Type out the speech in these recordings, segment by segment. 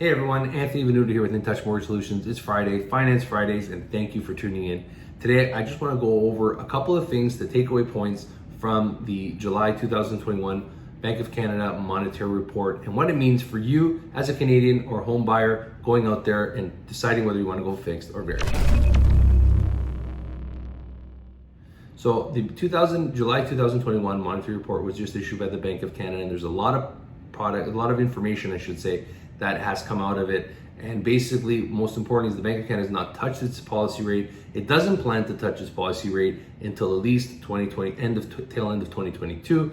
Hey everyone, Anthony Venuta here with In Touch Mortgage Solutions. It's Friday, Finance Fridays, and thank you for tuning in. Today, I just want to go over a couple of things, the takeaway points from the July 2021 Bank of Canada Monetary Report and what it means for you as a Canadian or home buyer going out there and deciding whether you want to go fixed or variable. So the July 2021 Monetary Report was just issued by the Bank of Canada, and there's a lot of information, I should say, that has come out of it. And basically, most importantly, is the Bank of Canada has not touched its policy rate. It doesn't plan to touch its policy rate until at least tail end of 2022.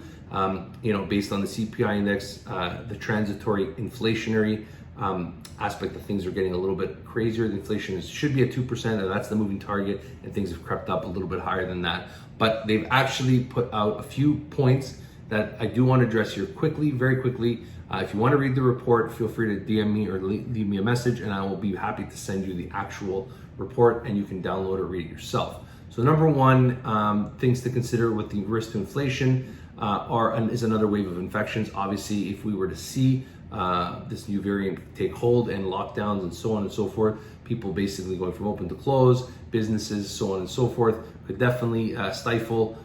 Based on the CPI index, the transitory inflationary aspect of things are getting a little bit crazier. The inflation should be at 2%, and that's the moving target, and things have crept up a little bit higher than that. But they've actually put out a few points that I do want to address here quickly, very quickly. If you want to read the report, feel free to DM me or leave me a message, and I will be happy to send you the actual report, and you can download or read it yourself. So number one, things to consider with the risk to inflation is another wave of infections. Obviously, if we were to see this new variant take hold and lockdowns and so on and so forth, people basically going from open to close, businesses, so on and so forth, could definitely stifle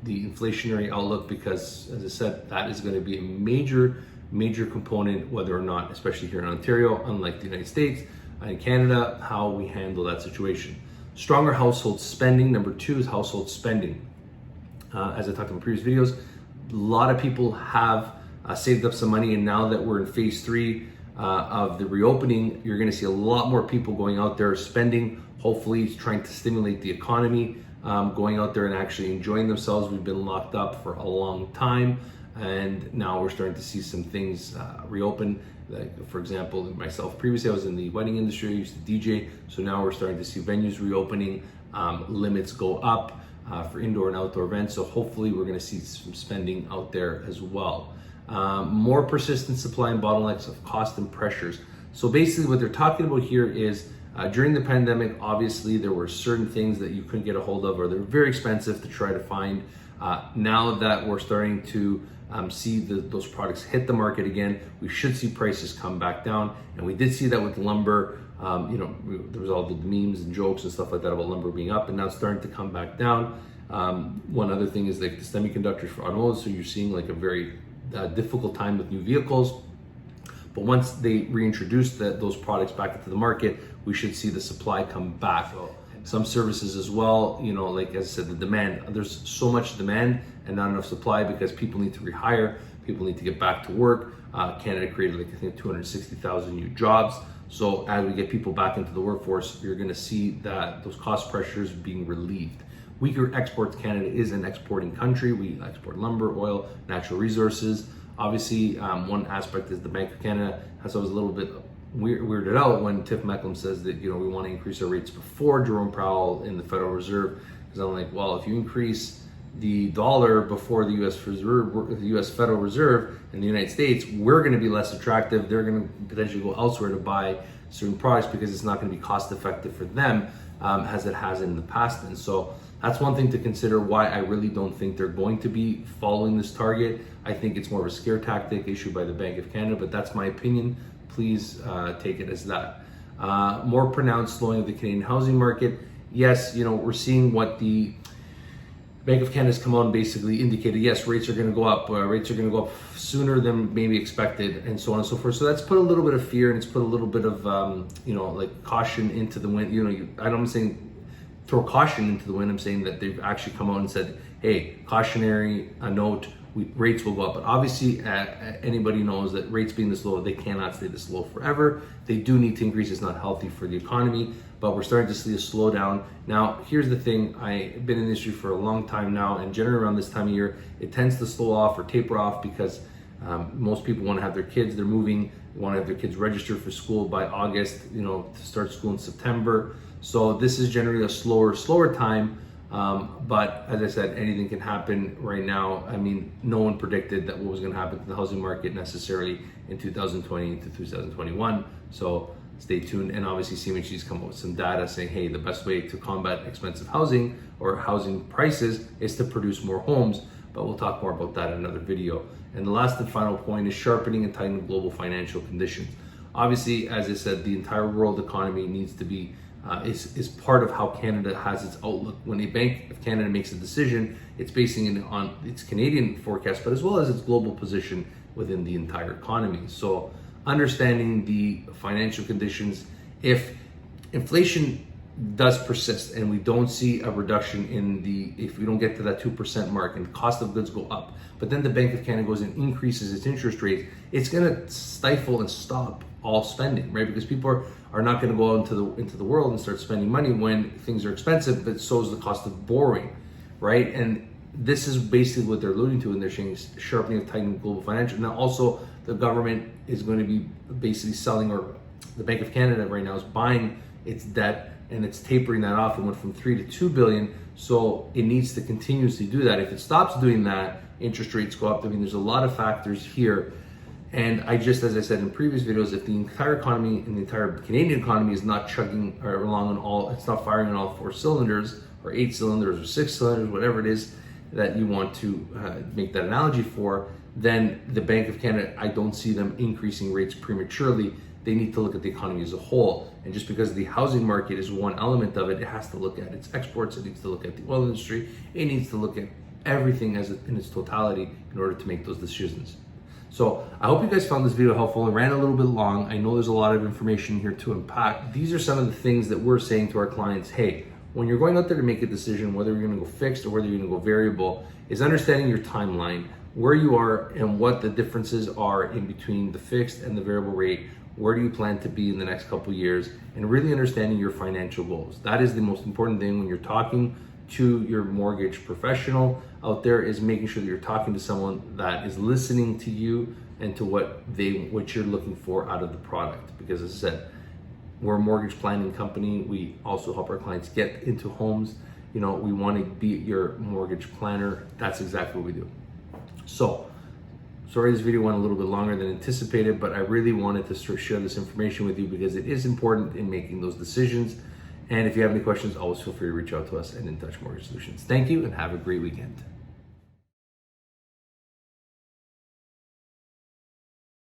the inflationary outlook, because, as I said, that is going to be a major component, whether or not, especially here in Ontario, unlike the United States and Canada, how we handle that situation. Stronger household spending. Number two is household spending. As I talked in previous videos, a lot of people have saved up some money, and now that we're in phase 3 of the reopening, you're going to see a lot more people going out there spending, hopefully trying to stimulate the economy, going out there and actually enjoying themselves. We've been locked up for a long time, and now we're starting to see some things reopen. Like, for example, myself, previously I was in the wedding industry, I used to DJ, so now we're starting to see venues reopening, limits go up for indoor and outdoor events, so hopefully we're going to see some spending out there as well. More persistent supply and bottlenecks of cost and pressures. So basically what they're talking about here is during the pandemic, obviously there were certain things that you couldn't get a hold of, or they're very expensive to try to find. Now that we're starting to see those products hit the market again, we should see prices come back down. And we did see that with lumber. There was all the memes and jokes and stuff like that about lumber being up, and now it's starting to come back down. One other thing is like the semiconductors for automotive. So you're seeing like a very difficult time with new vehicles. But once they reintroduce those products back into the market, we should see the supply come back. Some services as well, like as I said, the demand, there's so much demand and not enough supply because people need to rehire, people need to get back to work. Canada created like, I think, 260,000 new jobs. So as we get people back into the workforce, you're gonna see that those cost pressures being relieved. Weaker exports. Canada is an exporting country. We export lumber, oil, natural resources. Obviously, one aspect is the Bank of Canada has always a little bit weirded out when Tiff Macklem says that we want to increase our rates before Jerome Powell in the Federal Reserve. Because I'm like, well, if you increase the dollar before the U.S. Federal Reserve in the United States, we're going to be less attractive. They're going to potentially go elsewhere to buy certain products because it's not going to be cost effective for them as it has in the past. And so that's one thing to consider, why I really don't think they're going to be following this target. I think it's more of a scare tactic issued by the Bank of Canada, but that's my opinion. Please take it as that. More pronounced slowing of the Canadian housing market. Yes, we're seeing what the Bank of Canada has come out and basically indicated, yes, rates are going to go up. Rates are going to go up sooner than maybe expected, and so on and so forth. So that's put a little bit of fear, and it's put a little bit of, like caution into the wind. I'm saying throw caution into the wind. I'm saying that they've actually come out and said, hey, cautionary note, rates will go up. But obviously, anybody knows that rates being this low, they cannot stay this low forever. They do need to increase. It's not healthy for the economy, but we're starting to see a slowdown. Now, here's the thing. I've been in the industry for a long time now, and generally around this time of year, it tends to slow off or taper off because most people want to have their kids. They're moving, want to have their kids registered for school by August, to start school in September. So this is generally a slower time. But as I said, anything can happen right now. I mean, no one predicted that what was going to happen to the housing market necessarily in 2020 to 2021. So stay tuned. And obviously CMHC's come up with some data saying, hey, the best way to combat expensive housing or housing prices is to produce more homes. But we'll talk more about that in another video. And the last and final point is sharpening and tightening global financial conditions. Obviously, as I said, the entire world economy needs to be is part of how Canada has its outlook. When a Bank of Canada makes a decision, it's basing it on its Canadian forecast, but as well as its global position within the entire economy. So understanding the financial conditions, if inflation does persist and we don't see a reduction if we don't get to that 2% mark and the cost of goods go up, but then the Bank of Canada goes and increases its interest rates, it's going to stifle and stop all spending, right? Because people are not going to go out into the world and start spending money when things are expensive, but so is the cost of borrowing, right? And this is basically what they're alluding to, and they're saying sharpening of tightening global financial. Now, also the government is going to be basically selling, or the Bank of Canada right now is buying its debt, and it's tapering that off. It went from 3 to 2 billion, so it needs to continuously do that. If it stops doing that, interest rates go up. I mean, there's a lot of factors here. And as I said in previous videos, if the entire economy and the entire Canadian economy is not chugging along it's not firing on all 4 cylinders, or 8 cylinders, or 6 cylinders, whatever it is that you want to make that analogy for, then the Bank of Canada, I don't see them increasing rates prematurely. They need to look at the economy as a whole. And just because the housing market is one element of it, it has to look at its exports, it needs to look at the oil industry, it needs to look at everything in its totality in order to make those decisions. So I hope you guys found this video helpful. It ran a little bit long. I know there's a lot of information here to unpack. These are some of the things that we're saying to our clients. Hey, when you're going out there to make a decision, whether you're going to go fixed or whether you're going to go variable, is understanding your timeline, where you are and what the differences are in between the fixed and the variable rate. Where do you plan to be in the next couple of years, and really understanding your financial goals. That is the most important thing when you're talking to your mortgage professional out there, is making sure that you're talking to someone that is listening to you and to what you're looking for out of the product. Because as I said, we're a mortgage planning company. We also help our clients get into homes. We want to be your mortgage planner. That's exactly what we do. So sorry this video went a little bit longer than anticipated, but I really wanted to share this information with you because it is important in making those decisions. And if you have any questions, always feel free to reach out to us at In Touch Mortgage Solutions. Thank you and have a great weekend.